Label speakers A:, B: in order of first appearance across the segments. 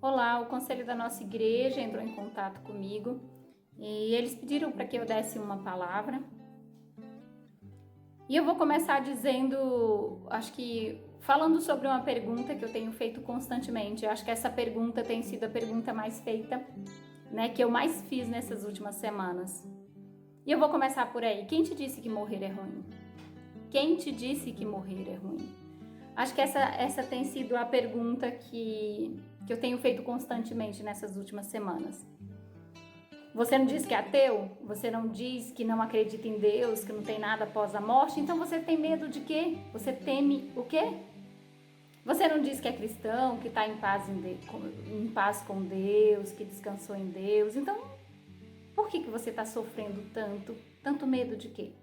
A: Olá, o conselho da nossa igreja entrou em contato comigo e eles pediram para que eu desse uma palavra. E eu vou começar dizendo, falando sobre uma pergunta que eu tenho feito constantemente. Eu acho que essa pergunta tem sido a pergunta mais feita, que eu mais fiz nessas últimas semanas. E eu vou começar por aí. Quem te disse que morrer é ruim? Quem te disse que morrer é ruim? Acho que essa tem sido a pergunta que eu tenho feito constantemente nessas últimas semanas. Você não diz que é ateu? Você não diz que não acredita em Deus, que não tem nada após a morte? Então você tem medo de quê? Você teme o quê? Você não diz que é cristão, que está em paz com Deus, que descansou em Deus. Então, por que você está sofrendo tanto? Tanto medo de quê?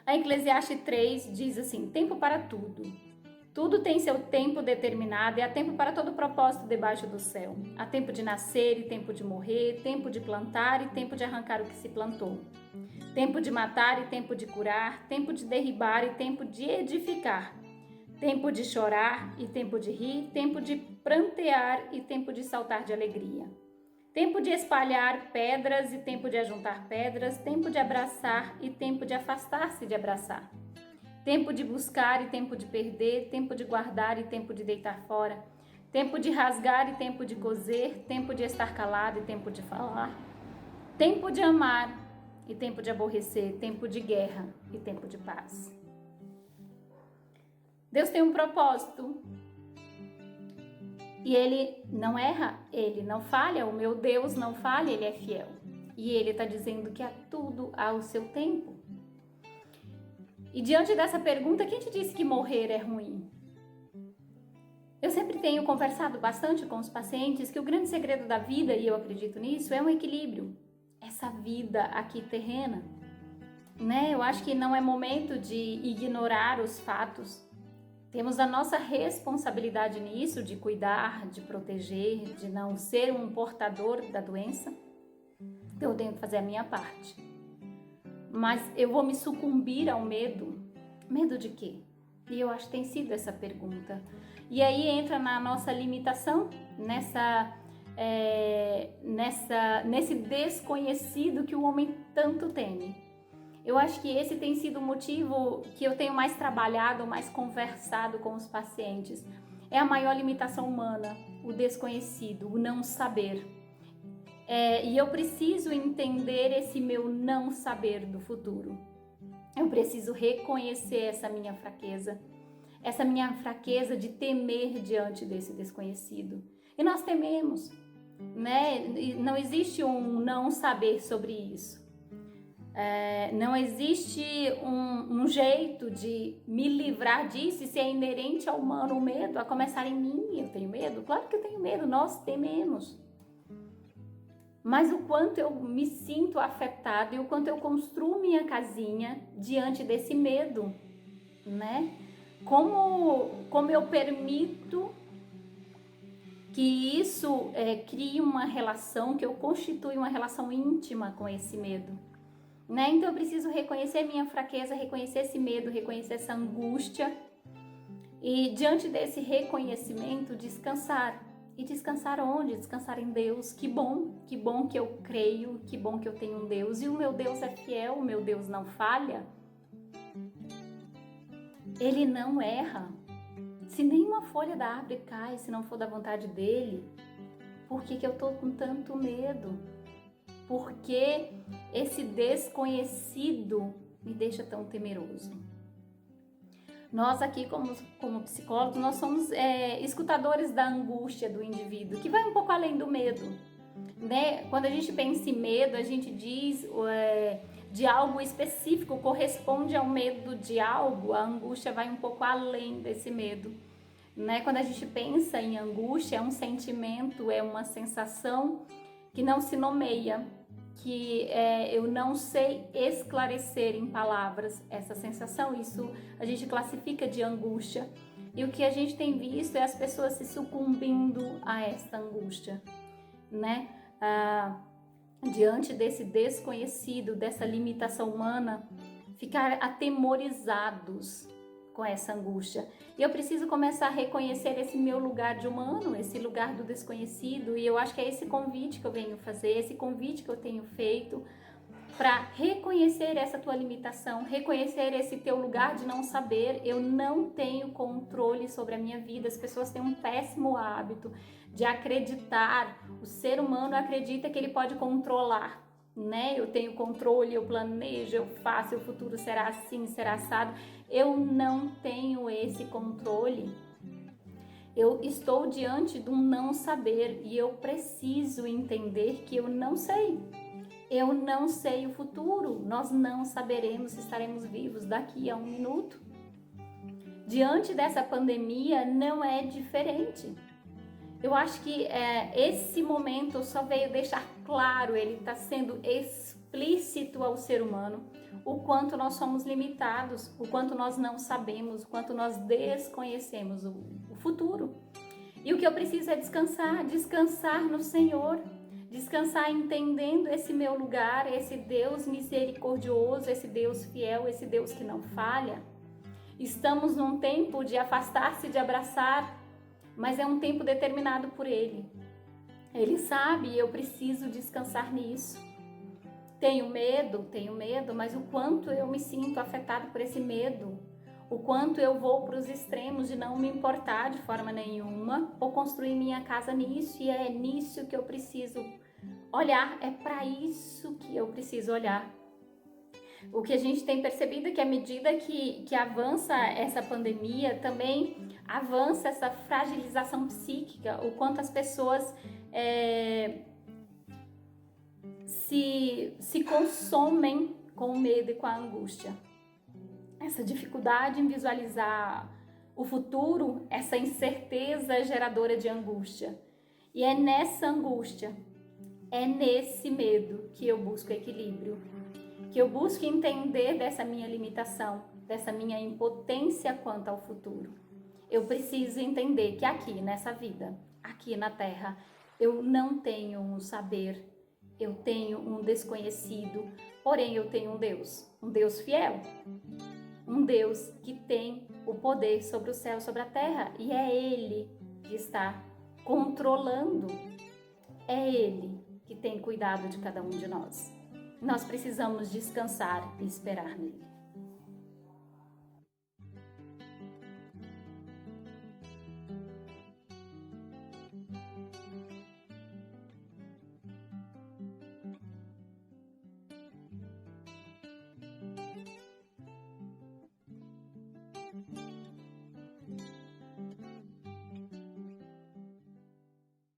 A: A Eclesiastes 3 diz assim: tempo para tudo. Tudo tem seu tempo determinado e há tempo para todo propósito debaixo do céu. Há tempo de nascer e tempo de morrer, tempo de plantar e tempo de arrancar o que se plantou. Tempo de matar e tempo de curar, tempo de derribar e tempo de edificar. Tempo de chorar e tempo de rir, tempo de prantear e tempo de saltar de alegria. Tempo de espalhar pedras e tempo de ajuntar pedras, tempo de abraçar e tempo de afastar-se de abraçar. Tempo de buscar e tempo de perder, tempo de guardar e tempo de deitar fora. Tempo de rasgar e tempo de coser, tempo de estar calado e tempo de falar. Tempo de amar e tempo de aborrecer, tempo de guerra e tempo de paz. Deus tem um propósito. E Ele não erra, Ele não falha, o meu Deus não falha, Ele é fiel. E Ele está dizendo que há tudo ao seu tempo. E diante dessa pergunta, quem te disse que morrer é ruim? Eu sempre tenho conversado bastante com os pacientes que o grande segredo da vida, e eu acredito nisso, é um equilíbrio. Essa vida aqui terrena. Eu acho que não é momento de ignorar os fatos. Temos a nossa responsabilidade nisso, de cuidar, de proteger, de não ser um portador da doença. Então eu tenho que fazer a minha parte. Mas eu vou me sucumbir ao medo? Medo de quê? E eu acho que tem sido essa pergunta. E aí entra na nossa limitação, nesse desconhecido que o homem tanto teme. Eu acho que esse tem sido o motivo que eu tenho mais trabalhado, mais conversado com os pacientes. É a maior limitação humana, o desconhecido, o não saber. E eu preciso entender esse meu não saber do futuro. Eu preciso reconhecer essa minha fraqueza de temer diante desse desconhecido. E nós tememos, Não existe um não saber sobre isso. Não existe um jeito de me livrar disso, e se é inerente ao humano o medo, a começar em mim. Eu tenho medo? Claro que eu tenho medo, nós tememos. Mas o quanto eu me sinto afetada e o quanto eu construo minha casinha diante desse medo, Como eu permito que isso crie uma relação, que eu constitui uma relação íntima com esse medo. Então eu preciso reconhecer minha fraqueza, reconhecer esse medo, reconhecer essa angústia e diante desse reconhecimento descansar. E descansar onde? Descansar em Deus. Que bom que eu creio, que bom que eu tenho um Deus e o meu Deus é fiel, o meu Deus não falha. Ele não erra. Se nenhuma folha da árvore cai, se não for da vontade dele, por que eu tô com tanto medo? Porque esse desconhecido me deixa tão temeroso. Nós aqui, como psicólogos, nós somos escutadores da angústia do indivíduo, que vai um pouco além do medo. Quando a gente pensa em medo, a gente diz de algo específico, corresponde ao medo de algo, a angústia vai um pouco além desse medo. Quando a gente pensa em angústia, é um sentimento, é uma sensação que não se nomeia, que eu não sei esclarecer em palavras essa sensação. Isso a gente classifica de angústia. E o que a gente tem visto é as pessoas se sucumbindo a esta angústia, diante desse desconhecido, dessa limitação humana, ficar atemorizados com essa angústia. E eu preciso começar a reconhecer esse meu lugar de humano, esse lugar do desconhecido. E eu acho que é esse convite que eu venho fazer, esse convite que eu tenho feito para reconhecer essa tua limitação, reconhecer esse teu lugar de não saber. Eu não tenho controle sobre a minha vida. As pessoas têm um péssimo hábito de acreditar. O ser humano acredita que ele pode controlar, né? Eu tenho controle, eu planejo, eu faço, o futuro será assim, será assado. Eu não tenho esse controle. Eu estou diante de um não saber e eu preciso entender que eu não sei. Eu não sei o futuro, nós não saberemos se estaremos vivos daqui a 1 minuto. Diante dessa pandemia não é diferente. Eu acho que esse momento só veio deixar claro, ele está sendo explícito ao ser humano, o quanto nós somos limitados, o quanto nós não sabemos, o quanto nós desconhecemos o futuro. E o que eu preciso é descansar no Senhor. Descansar entendendo esse meu lugar, esse Deus misericordioso, esse Deus fiel, esse Deus que não falha. Estamos num tempo de afastar-se, de abraçar, mas é um tempo determinado por Ele. Ele sabe e eu preciso descansar nisso. Tenho medo, mas o quanto eu me sinto afetado por esse medo, o quanto eu vou para os extremos de não me importar de forma nenhuma, ou construir minha casa nisso, e é nisso que eu preciso olhar, é para isso que eu preciso olhar. O que a gente tem percebido é que à medida que avança essa pandemia, também avança essa fragilização psíquica, o quanto as pessoas se consomem com o medo e com a angústia. Essa dificuldade em visualizar o futuro, essa incerteza geradora de angústia. E é nessa angústia, é nesse medo que eu busco equilíbrio, que eu busco entender dessa minha limitação, dessa minha impotência quanto ao futuro. Eu preciso entender que aqui nessa vida, aqui na Terra, eu não tenho um saber, eu tenho um desconhecido, porém eu tenho um Deus fiel, um Deus que tem o poder sobre o céu, sobre a terra, e é Ele que está controlando, é Ele que tem cuidado de cada um de nós. Nós precisamos descansar e esperar nele.